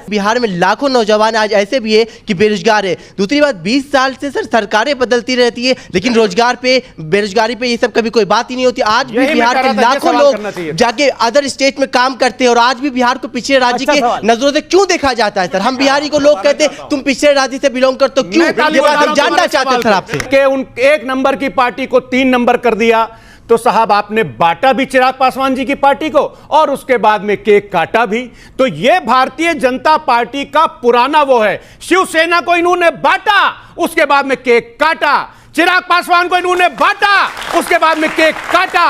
बिहार में लाखों नौजवान आज ऐसे भी है कि बेरोजगार है। दूसरी बात, 20 साल से सर सरकारें बदलती रहती है लेकिन रोजगार पे, बेरोजगारी पे ये सब कभी कोई बात ही नहीं होती। आज भी बिहार के लाखों लोग जाके अदर स्टेट में काम करते हैं और आज भी बिहार को पिछड़े राज्य के नजरों से क्यों देखा जाता है? सर हम बिहारी को लोग कहते हैं तुम पिछड़े राज्य से बिलोंग कर, तो क्यों? ये बात हम जानना चाहते हैं सर आपसे कि उन 1 नंबर की पार्टी को 3 नंबर कर दिया तो साहब आपने बांटा भी चिराग पासवान जी की पार्टी को और उसके बाद में केक काटा भी। तो यह भारतीय जनता पार्टी का पुराना वो है, शिवसेना को इन्होंने बांटा उसके बाद में केक काटा, चिराग पासवान को इन्होंने बांटा उसके बाद में केक काटा।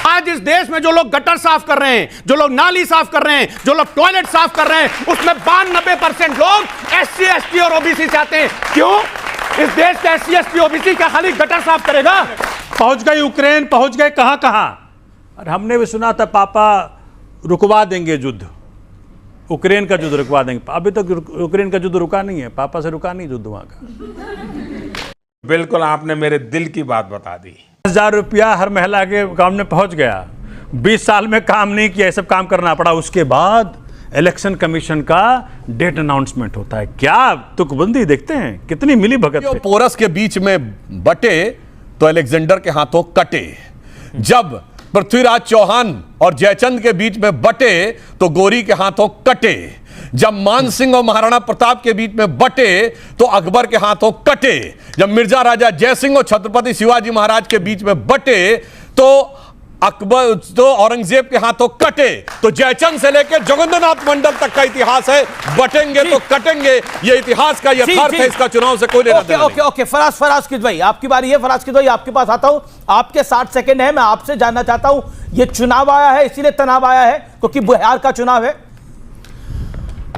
आज इस देश में जो लोग गटर साफ कर रहे हैं, जो लोग नाली साफ कर रहे हैं, जो लोग टॉयलेट साफ कर रहे हैं, उसमें 92% लोग SC ST और OBC से आते हैं। क्यों? इस देश के SC ST OBC क्या खाली गटर साफ करेगा? पहुंच गए यूक्रेन, पहुंच गए कहां कहां। और हमने भी सुना था पापा रुकवा देंगे युद्ध, यूक्रेन का युद्ध रुकवा देंगे। अभी तक यूक्रेन का युद्ध रुका नहीं है, पापा से रुका नहीं युद्ध वहां का। बिल्कुल आपने मेरे दिल की बात बता दी। 1000 रुपया हर महिला के काम में पहुंच गया। 20 साल में काम नहीं किया, ये सब काम करना पड़ा। उसके बाद इलेक्शन कमीशन का डेट अनाउंसमेंट होता है। क्या तुकबंदी देखते हैं, कितनी मिली भगत। पोरस के बीच में बटे तो अलेक्जेंडर के हाथों कटे, जब पृथ्वीराज चौहान और जयचंद के बीच में बटे तो गोरी के हाथों कटे, जब मान सिंह और महाराणा प्रताप के बीच में बटे तो अकबर के हाथों कटे, जब मिर्जा राजा जयसिंह और छत्रपति शिवाजी महाराज के बीच में बटे तो अकबर तो औरंगजेब के हाथों कटे। तो जयचंद से लेकर जोगिंद्रनाथ मंडल तक का इतिहास है, बटेंगे तो कटेंगे। ये इतिहास का यथार्थ है, इसका चुनाव से कोई लेना देना नहीं। ओके फराज भाई आपकी बारी है। फराज भाई आपके पास आता हूं, आपके 60 सेकंड है। मैं आपसे जानना चाहता हूं, ये चुनाव आया है इसीलिए तनाव आया है क्योंकि बिहार का चुनाव है?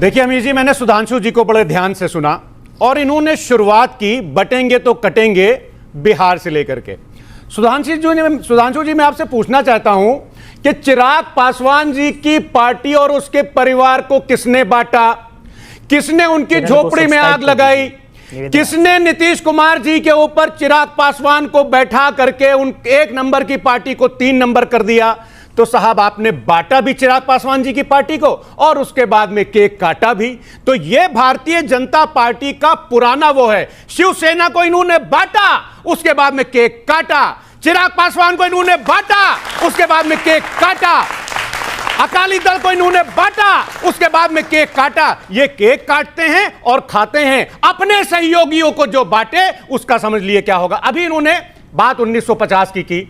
देखिए अमीर जी, मैंने सुधांशु जी को बड़े ध्यान से सुना और इन्होंने शुरुआत की बटेंगे तो कटेंगे बिहार से लेकर के। सुधांशु जी मैं आपसे पूछना चाहता हूं कि चिराग पासवान जी की पार्टी और उसके परिवार को किसने बांटा? किसने उनकी झोपड़ी में आग लगाई? किसने नीतीश कुमार जी के ऊपर चिराग पासवान को बैठा करके उन 1 नंबर की पार्टी को 3 नंबर कर दिया? तो साहब आपने बांटा भी चिराग पासवान जी की पार्टी को और उसके बाद में केक काटा भी। तो यह भारतीय जनता पार्टी का पुराना वो है, शिवसेना को इन्होंने बांटा उसके बाद में केक काटा, चिराग पासवान को इन्होंने बांटा उसके बाद में केक काटा, अकाली दल को इन्होंने बांटा उसके बाद में केक काटा। ये केक काटते हैं और खाते हैं, अपने सहयोगियों को जो बांटे उसका समझ लिए क्या होगा। अभी इन्होंने बात 1950 की।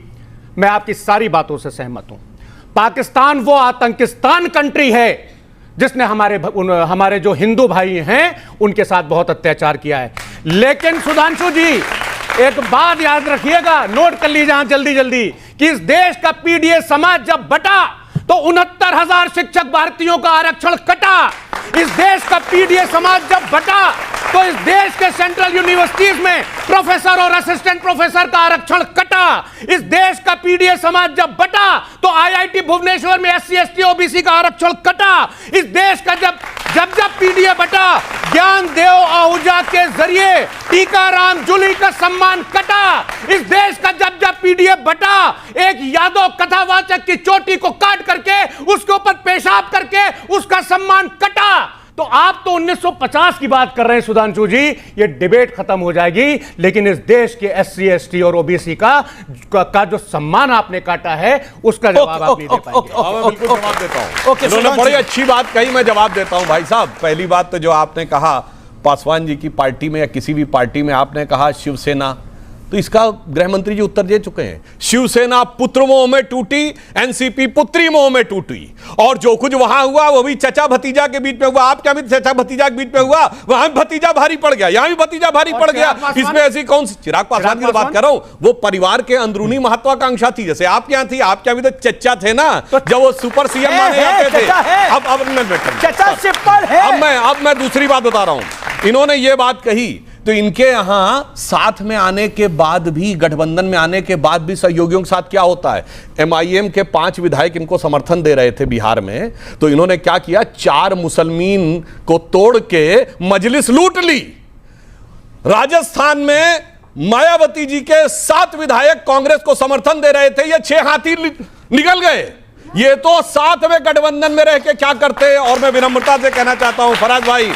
मैं आपकी सारी बातों से सहमत हूं। पाकिस्तान वो आतंकिस्तान कंट्री है जिसने हमारे जो हिंदू भाई हैं उनके साथ बहुत अत्याचार किया है। लेकिन सुधांशु जी एक बात याद रखिएगा, नोट कर लीजिए जल्दी जल्दी, कि इस देश का पीडीए समाज जब बटा तो 69,000 शिक्षक भारतीयों का आरक्षण कटा। इस देश का पीडीए समाज जब बटा तो इस देश के सेंट्रल यूनिवर्सिटीज में प्रोफेसर और असिस्टेंट प्रोफेसर का आरक्षण कटा। इस देश का पीडीए समाज जब बटा तो आईआईटी भुवनेश्वर में SC ST OBC का आरक्षण कटा। इस देश का जब पीडीए बटा, ज्ञान देव आहूजा के जरिए टीकाराम जूली का सम्मान कटा। इस देश का जब पीडीए बटा, एक यादव कथावाचक की चोटी को काट करके उसके ऊपर पेशाब करके उसका सम्मान कटा। तो आप तो 1950 की बात कर रहे हैं सुधांशु जी, ये डिबेट खत्म हो जाएगी, लेकिन इस देश के SC ST और OBC का जो सम्मान आपने काटा है उसका जवाब आप नहीं दे पाएंगे। बिल्कुल जवाब देता हूं। उन्होंने बड़ी अच्छी बात कही, मैं जवाब देता हूं। भाई साहब, पहली बात तो जो आपने कहा पासवान जी की पार्टी में या किसी भी पार्टी में आपने कहा शिवसेना, तो इसका गृह मंत्री जी उत्तर दे चुके हैं। शिवसेना पुत्र मोह में टूटी, एनसीपी पुत्री मोह में टूटी, और जो कुछ वहां हुआ वो भी चचा भतीजा के बीच में हुआ। आप क्या भी चचा भतीजा के बीच में हुआ, वहां भी भतीजा भारी पड़ गया, यहां भी भतीजा भारी पड़ गया। इसमें ऐसी कौन सी? चिराग पासवान की बात कर रहा हूं, वो परिवार के अंदरूनी महत्वाकांक्षा थी। जैसे आप क्या थी, आप क्या भी तो चचा थे ना, जब वो सुपर सीएम माने जाते थे। अब मैं दूसरी बात बता रहा हूं। इन्होंने ये बात कही तो इनके यहां साथ में आने के बाद भी, गठबंधन में आने के बाद भी सहयोगियों के साथ क्या होता है? MIM के 5 विधायक इनको समर्थन दे रहे थे बिहार में, तो इन्होंने क्या किया? 4 मुसलमान को तोड़ के मजलिस लूट ली। राजस्थान में मायावती जी के 7 विधायक कांग्रेस को समर्थन दे रहे थे, ये 6 हाथी निकल गए। ये तो साथ में गठबंधन में रह के क्या करते। और मैं विनम्रता से कहना चाहता हूं फराज भाई,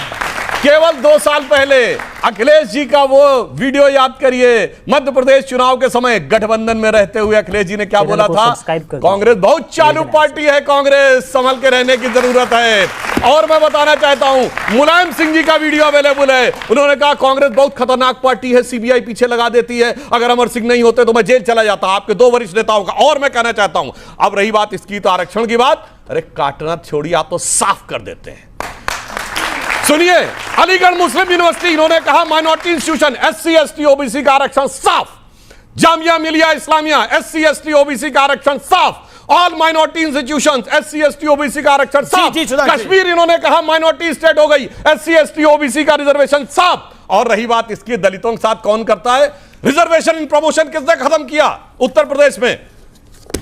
केवल 2 साल पहले अखिलेश जी का वो वीडियो याद करिए, मध्य प्रदेश चुनाव के समय गठबंधन में रहते हुए अखिलेश जी ने क्या बोला था, कांग्रेस बहुत चालू पार्टी है, कांग्रेस संभल के रहने की जरूरत है। और मैं बताना चाहता हूं मुलायम सिंह जी का वीडियो अवेलेबल है, उन्होंने कहा कांग्रेस बहुत खतरनाक पार्टी है, सीबीआई पीछे लगा देती है, अगर अमर सिंह नहीं होते तो मैं जेल चला जाता, आपके 2 वरिष्ठ नेताओं का। और मैं कहना चाहता हूं, अब रही बात इसकी तो आरक्षण की बात, अरे काटना छोड़िए, आप तो साफ कर देते हैं। सुनिए, अलीगढ़ मुस्लिम यूनिवर्सिटी, इन्होंने कहा minority institution SC ST OBC का आरक्षण साफ। Jamia Millia Islamia SC ST OBC का आरक्षण साफ। All minority institutions SC ST OBC का आरक्षण साफ। कश्मीर इन्होंने कहा माइनॉरिटी स्टेट हो गई, एससी एसटी ओबीसी का रिजर्वेशन साफ। और रही बात इसकी, दलितों के साथ कौन करता है रिजर्वेशन इन प्रमोशन, किसने खत्म किया? उत्तर प्रदेश में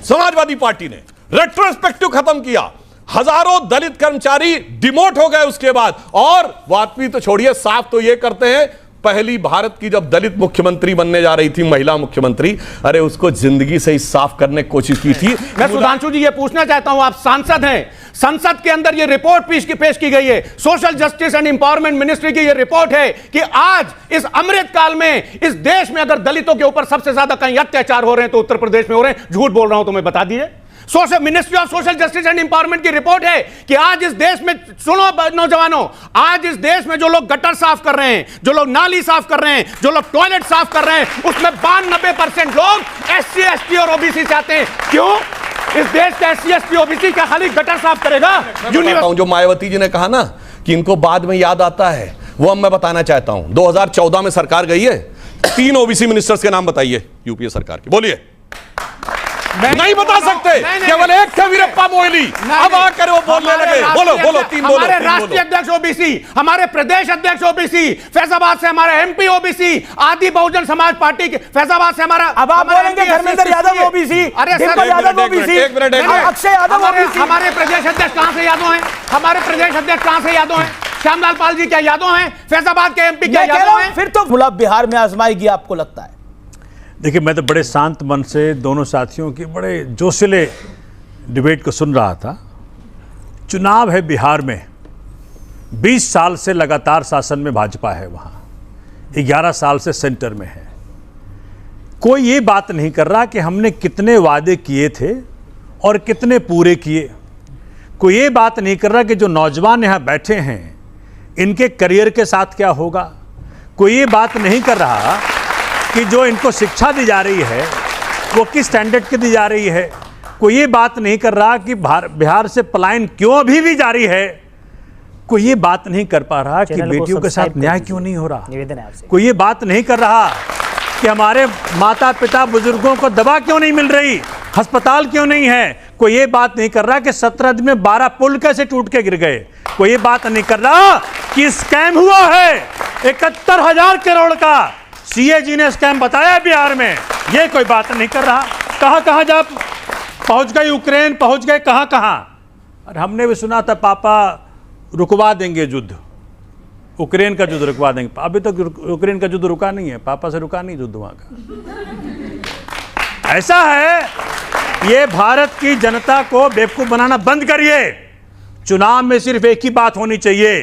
समाजवादी पार्टी ने रेट्रोस्पेक्टिव खत्म किया, हजारों दलित कर्मचारी डिमोट हो गए उसके बाद। और बात भी तो छोड़िए, साफ तो ये करते हैं, पहली भारत की जब दलित मुख्यमंत्री बनने जा रही थी, महिला मुख्यमंत्री, अरे उसको जिंदगी से ही साफ करने की कोशिश की थी। मैं सुधांशु जी ये पूछना चाहता हूं, आप सांसद हैं, संसद के अंदर ये रिपोर्ट पेश की गई है, social justice and empowerment ministry की ये रिपोर्ट है कि आज इस अमृत काल में इस देश में अगर दलितों के ऊपर सबसे ज्यादा कहीं अत्याचार हो रहे हैं तो उत्तर प्रदेश में हो रहे हैं। झूठ बोल रहा हूं तो मैं बता दीजिए। Social ministry of social justice and empowerment की रिपोर्ट है कि आज इस देश में, सुनो नौजवानों, आज इस देश में जो लोग गटर साफ कर रहे हैं, जो लोग नाली साफ कर रहे हैं, जो लोग टॉयलेट साफ कर रहे हैं, उसमें 92% लोग एससी एसटी और ओबीसी से आते हैं। क्यों? इस देश का एससी एसटी ओबीसी क्या खाली गटर साफ करेगा? जो मायावती जी ने कहा ना कि इनको बाद में याद आता है, वो अब मैं बताना चाहता हूं। 2014 में सरकार गई है, 3 ओबीसी मिनिस्टर्स के नाम बताइए यूपीए सरकार के, बोलिए। नहीं बता सकते, केवल एक थे वीरप्पा मोइली, अब आकर वो बोलने लगे। बोलो बोलो, 3 बोलो। हमारे राष्ट्रीय अध्यक्ष ओबीसी, हमारे प्रदेश अध्यक्ष ओबीसी, फैजाबाद से हमारा एमपी ओबीसी, आदि बहुजन समाज पार्टी के फैजाबाद से हमारा, अब आप बोलेंगे Dharmendra Yadav OBC, Dimple Yadav OBC, Akshay Yadav OBC. हमारे प्रदेश अध्यक्ष कहां से यादव हैं? हमारे प्रदेश अध्यक्ष कहां से यादव हैं? श्यामलाल पाल जी क्या यादव हैं? फैजाबाद के एमपी क्या यादव हैं? फिर तो भुला बिहार में आजमाएगी आपको लगता है? देखिए, मैं तो बड़े शांत मन से दोनों साथियों की बड़े जोशीले डिबेट को सुन रहा था। चुनाव है बिहार में, 20 साल से लगातार शासन में भाजपा है, वहाँ 11 साल से सेंटर में है। कोई ये बात नहीं कर रहा कि हमने कितने वादे किए थे और कितने पूरे किए। कोई ये बात नहीं कर रहा कि जो नौजवान यहाँ बैठे हैं इनके करियर के साथ क्या होगा। कोई ये बात नहीं कर रहा कि जो इनको शिक्षा दी जा रही है वो किस स्टैंडर्ड की दी जा रही है। कोई ये बात नहीं कर रहा कि बिहार से पलायन क्यों अभी भी जारी है। कोई ये बात नहीं कर पा रहा कि बेटियों के साथ न्याय क्यों नहीं हो रहा। कोई ये बात नहीं कर रहा कि हमारे माता पिता बुजुर्गों को दवा क्यों नहीं मिल रही, अस्पताल क्यों नहीं है। कोई ये बात नहीं कर रहा कि 17 दिन में 12 पुल कैसे टूट के गिर गए। कोई ये बात नहीं कर रहा कि स्कैम हुआ है 71,000 करोड़ का, सीएजी ने स्कैम बताया बिहार में। ये कोई बात नहीं कर रहा। कहां कहां जब पहुंच गए, यूक्रेन पहुंच गए, कहां कहां। और हमने भी सुना था पापा रुकवा देंगे युद्ध, यूक्रेन का युद्ध रुकवा देंगे। अभी तक यूक्रेन का युद्ध रुका नहीं है, पापा से रुका नहीं युद्ध वहां का। ऐसा है, ये भारत की जनता को बेवकूफ बनाना बंद करिए। चुनाव में सिर्फ एक ही बात होनी चाहिए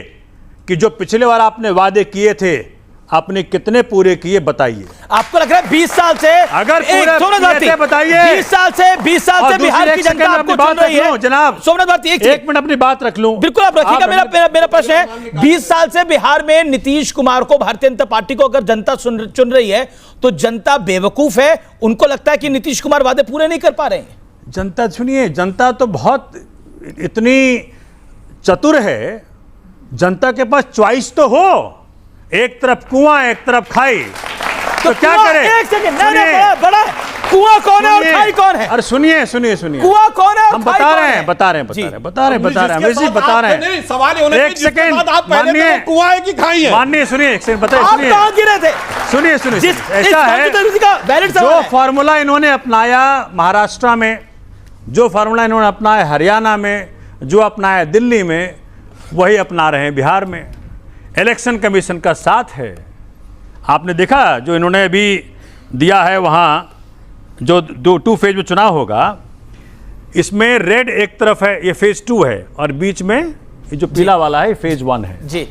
कि जो पिछले बार आपने वादे किए थे आपने कितने पूरे किए बताइए। आपको लग रहा है 20 साल से अगर पूरे बताइए, 20 साल से बिहार की जनता आपको चुन रही है। जनाब सोमनाथ भारती, एक मिनट अपनी बात रख लूं। बिल्कुल आप रखिएगा। मेरा प्रश्न है, 20 साल से बिहार में नीतीश कुमार को, भारतीय जनता पार्टी को अगर जनता चुन रही है तो जनता बेवकूफ है, उनको लगता है कि नीतीश कुमार वादे पूरे नहीं कर पा रहे हैं। जनता सुनिए, जनता तो बहुत इतनी चतुर है, जनता के पास चॉइस तो हो। एक तरफ कुआं एक तरफ खाई, तो क्या करे। एक सेकंड, बड़ा कुआं कौन है और खाई कौन है? अरे सुनिए कुआं कौन है? हम बता रहे हैं सवाल एक सेकंड माननीय, कुआं है कि खाई है? माननीय सुनिए, एक सेकंड बताइए, आप कहां गिरे थे? सुनिए, ऐसा है जो फॉर्मूला इन्होंने अपनाया महाराष्ट्र में, जो फॉर्मूला इन्होंने अपनाया हरियाणा में, जो अपनाया दिल्ली में, वही अपना रहे हैं बिहार में। इलेक्शन कमीशन का साथ है। आपने देखा जो इन्होंने अभी दिया है, वहाँ जो 2 फेज में चुनाव होगा, इसमें रेड एक तरफ है, ये फेज 2 है, और बीच में ये जो पीला वाला है फेज 1 है जी।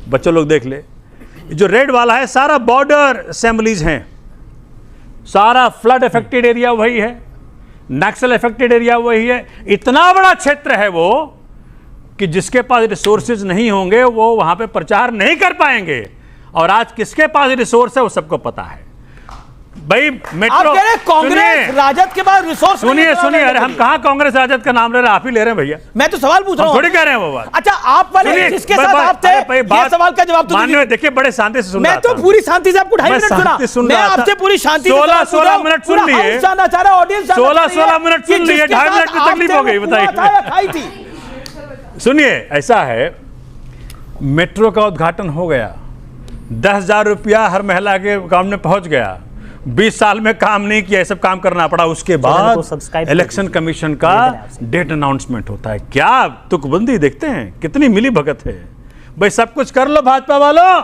बच्चों लोग देख ले, ये जो रेड वाला है सारा बॉर्डर असेंबलीज हैं, सारा फ्लड अफेक्टेड एरिया वही है, नक्सल अफेक्टेड एरिया वही है। इतना बड़ा क्षेत्र है वो कि जिसके पास रिसोर्सेज नहीं होंगे वो वहां पे प्रचार नहीं कर पाएंगे। और आज किसके पास रिसोर्स है वो सबको पता है भाई। मेट्रो आप कह रहे हैं कांग्रेस राजद के पास रिसोर्स। सुनिए सुनिए, अरे हम कहां कांग्रेस राजद का नाम ले रहे हैं, आप ही ले रहे हैं भैया। मैं तो सवाल पूछ रहा हूं, थोड़ी कह रहे हैं वो बात। अच्छा आप वाले जिसके साथ आप थे, ये सवाल का जवाब तो माननीय देखिए बड़े शांति से सुन रहा मैं तो पूरी शांति से आपको 2.5 मिनट सुना। मैं आपसे पूरी शांति से 16 मिनट सुन लिए, 16 मिनट सुन लिए, 2.5 मिनट की तकलीफ हो गई, बताइए। सुनिए, ऐसा है मेट्रो का उद्घाटन हो गया, 10,000 रुपया हर महिला के अकाउंट में पहुंच गया, 20 साल में काम नहीं किया, सब काम करना पड़ा। उसके बाद इलेक्शन कमीशन का डेट अनाउंसमेंट होता है। क्या तुकबंदी देखते हैं कितनी मिली भगत है भाई। सब कुछ कर लो भाजपा वालों,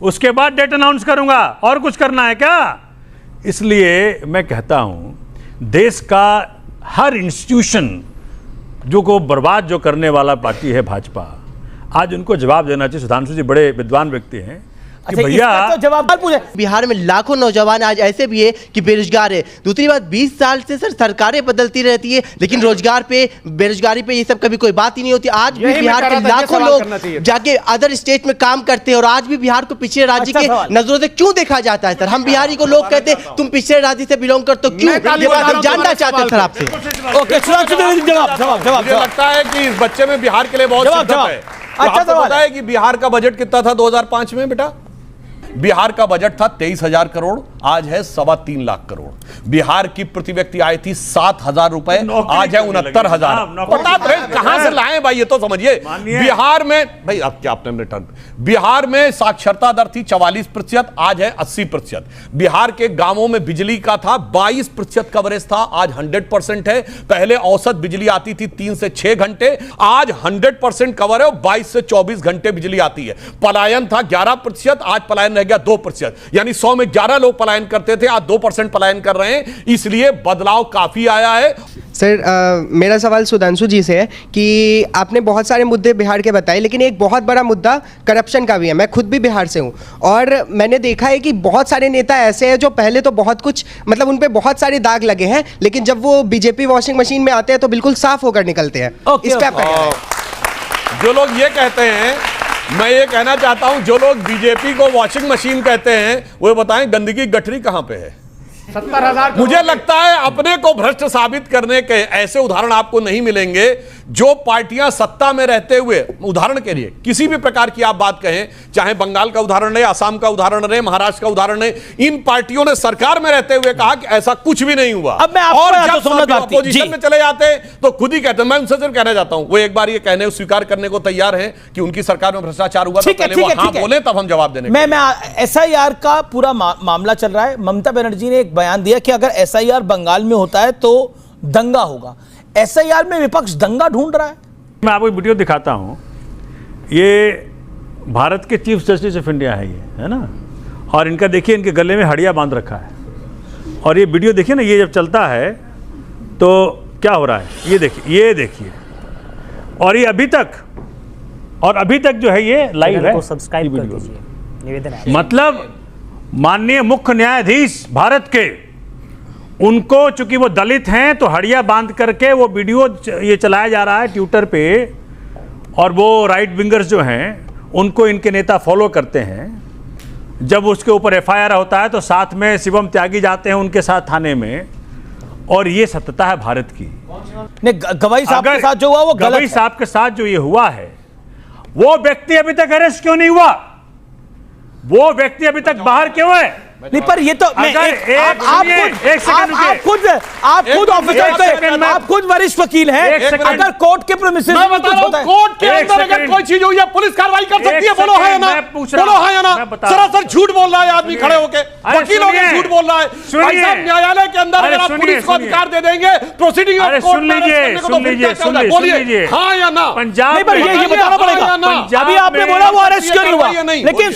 उसके बाद डेट अनाउंस करूंगा, और कुछ करना है क्या? इसलिए मैं कहता हूं देश का हर इंस्टीट्यूशन जो को बर्बाद जो करने वाला पार्टी है भाजपा, आज उनको जवाब देना चाहिए। सुधांशु जी बड़े विद्वान व्यक्ति हैं कि भैया तो जवाब पूछे। बिहार में लाखों नौजवान आज ऐसे भी है कि बेरोजगार है। दूसरी बात, 20 साल से सर सरकारें बदलती रहती है, लेकिन रोजगार पे बेरोजगारी पे ये सब कभी कोई बात ही नहीं होती। आज भी बिहार के लाखों लोग जाके अदर स्टेट में काम करते हैं, और आज भी बिहार को पिछड़े राज्य के नजरों से क्यों देखा जाता है? सर हम बिहारी को लोग कहते हैं तुम पिछड़े राज्य से बिलोंग करते हो, क्यों? ये बात हम जानना चाहते हैं सर आपसे। मुझे लगता है कि इस बच्चे में बिहार के लिए बहुत शिद्दत है। अच्छा आपको पता है कि बिहार का बजट कितना था 2005 में बेटा? बिहार का बजट था 23,000 करोड़, आज है 3.25 लाख करोड़। बिहार की प्रति व्यक्ति आय थी 7,000 रुपए, आज है 69,000। बता रहे कहां से लाए भाई, ये तो समझिए। बिहार में भाई अब क्या आपने रिटर्न, बिहार में साक्षरता दर थी 44%, आज है 80%। बिहार के गांवों में बिजली का था 22% कवरेज था, आज 100% है। पहले औसत बिजली आती थी 3 से 6 घंटे, आज 100% कवर है और 22 से 24 घंटे बिजली आती है। पलायन था 11%, आज पलायन रह गया 2%, यानी 100 में 11 लोग पलायन करते थे, आज 2% पलायन कर रहे हैं। इसलिए बदलाव काफी आया है। सर मेरा सवाल सुधांशु जी से है कि आपने बहुत सारे मुद्दे बिहार के बताए, लेकिन एक बहुत बड़ा मुद्दा करप्शन का भी है। मैं खुद भी बिहार से हूँ, और मैंने देखा है कि बहुत सारे नेता ऐसे हैं जो पहले तो बहुत कुछ मतलब उन पे बहुत सारे दाग लगे हैं, लेकिन जब वो बीजेपी वॉशिंग मशीन में आते हैं तो बिल्कुल साफ होकर निकलते हैं। इस पे आपका क्या है? जो लोग ये कहते हैं, मैं ये कहना चाहता हूं, जो लोग बीजेपी को वॉशिंग मशीन कहते हैं वो बताएं गंदगी गठरी कहां पे है? 70,000। मुझे लगता है अपने को भ्रष्ट साबित करने के ऐसे उदाहरण आपको नहीं मिलेंगे। जो पार्टियां सत्ता में रहते हुए, उदाहरण के लिए किसी भी प्रकार की आप बात कहें, चाहे बंगाल का उदाहरण रहे, असम का उदाहरण रहे, महाराष्ट्र का उदाहरण रहे, इन पार्टियों ने सरकार में रहते हुए कहा कि ऐसा कुछ भी नहीं हुआ। अब मैं आपको और तो जब अपोजिशन में चले जाते हैं तो खुद ही कहते हैं। मैं उनसे सिर्फ कहना चाहता हूं, वो एक बार ये कहने स्वीकार करने को तैयार है कि उनकी सरकार में भ्रष्टाचार हुआ, तो पहले वो हाँ बोले तब हम जवाब देने। मैं SIR का पूरा मामला चल रहा है। ममता बनर्जी ने एक बयान दिया कि अगर SIR बंगाल में होता है तो दंगा होगा। SIR में विपक्ष दंगा ढूंढ रहा है। मैं आपको वीडियो दिखाता हूं, ये भारत के चीफ जस्टिस ऑफ इंडिया है, ये है ना, और इनका देखिए इनके गले में हड़िया बांध रखा है, और ये वीडियो देखिए ना, ये जब चलता है तो क्या हो रहा है ये देखिए, और ये अभी तक जो है ये लाइव है। सब्सक्राइब कर दीजिए, निवेदन है। मतलब माननीय मुख्य न्यायाधीश भारत के, उनको चूंकि वो दलित हैं तो हड़िया बांध करके वो वीडियो ये चलाया जा रहा है ट्विटर पे, और वो राइट विंगर्स जो हैं उनको इनके नेता फॉलो करते हैं। जब उसके ऊपर FIR होता है तो साथ में शिवम त्यागी जाते हैं उनके साथ थाने में, और ये सत्यता है भारत की। गवाही साहब के साथ जो हुआ वो गलत है। गवाही साहब के साथ जो ये हुआ है, वो व्यक्ति अभी तक अरेस्ट क्यों नहीं हुआ? वो व्यक्ति अभी तक बाहर क्यों है? नहीं, पर ये तो आप खुद ऑफिसर थे, आप खुद वरिष्ठ वकील हैं। अगर कोर्ट के प्रेमिसेस मैं बता रहा हूं, कोर्ट के अंदर अगर कोई चीज हुई है पुलिस कार्रवाई कर सकती है। बोलो हाँ या ना, बोलो हाँ या ना। सरासर झूठ बोल रहा है आदमी खड़े होके, वकील होकर झूठ बोल रहा है। भाई साहब, न्यायालय के अंदर अगर आप पुलिस को अधिकार दे देंगे प्रोसीडिंग ऑफ कोर्ट में बोलिए हाँ या ना। पंजाब ये बताना पड़ेगा। अभी आपने बोला वो अरेस्ट क्यों नहीं हुआ, लेकिन